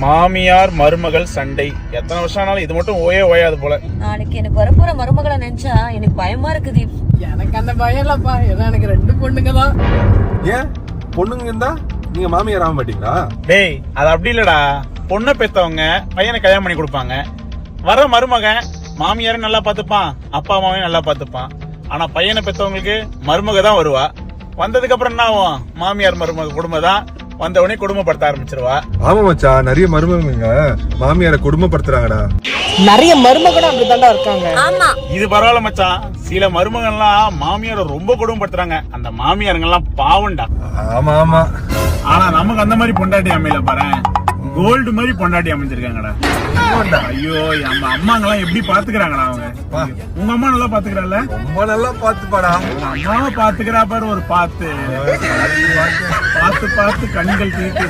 மாமியார் மருமகள் சண்டை எத்தனை வருஷம் ஆனாலும் இது மட்டும் ஓயாது போல. நாளைக்கு எனக்கு வரப்போற மருமகளை நினைச்சா எனக்கு பயமா இருக்குது. எனக்கு அந்த பயம் இல்லப்பா, ஏன்னா எனக்கு 2 பொண்ணுங்க தான். ஏன் பொண்ணுங்க இருந்தா நீங்க மாமியார் ஆக மாட்டீங்களா? டேய் அது அப்படி இல்லடா, பொண்ணை பெத்தவங்க பையனை கல்யாணம் பண்ணி கொடுப்பாங்க. வர மருமகன் மாமியாரும் நல்லா பாத்துப்பான், அப்பா அம்மாவையும் நல்லா பாத்துப்பான். ஆனா பையனை பெத்தவங்களுக்கு மருமக தான் வருவா. வந்ததுக்கு அப்புறம் என்ன ஆகும்? மாமியார் மருமக குடும்பம் தான் வந்த உடனே குடும்பப்படுத்த ஆரம்பிச்சிருவா. ஆமா மச்சான், நிறைய மருமகங்க மாமியாரை குடும்பப்படுத்துறாங்கடா. நிறைய மருமகனும் அப்படித்தாண்டா இருக்காங்க. ஆமா இது பரவாயில்ல மச்சான், சில மருமகன்லாம் மாமியாரை ரொம்ப குடும்பப்படுத்துறாங்க. அந்த மாமியாருங்க எல்லாம் பாவண்டா. ஆமா ஆமா. ஆனா நமக்கு அந்த மாதிரி பொண்டாட்டி அமையல பாரு, கோல்டு மாதிரி பொண்டாட்டி அமைஞ்சிருக்காங்கடா. ஐயோ நம்ம அம்மாங்கெல்லாம் எப்படி பாத்துக்கிறாங்கடா அவங்க. உங்க அம்மா நல்லா பாத்துக்கிறாள்? ரொம்ப நல்லா பாத்துப்பாடா. அம்மாவை பாத்துக்கிறா பாரு, ஒரு பார்த்து பார்த்து பார்த்து கண்கள் தீர்த்து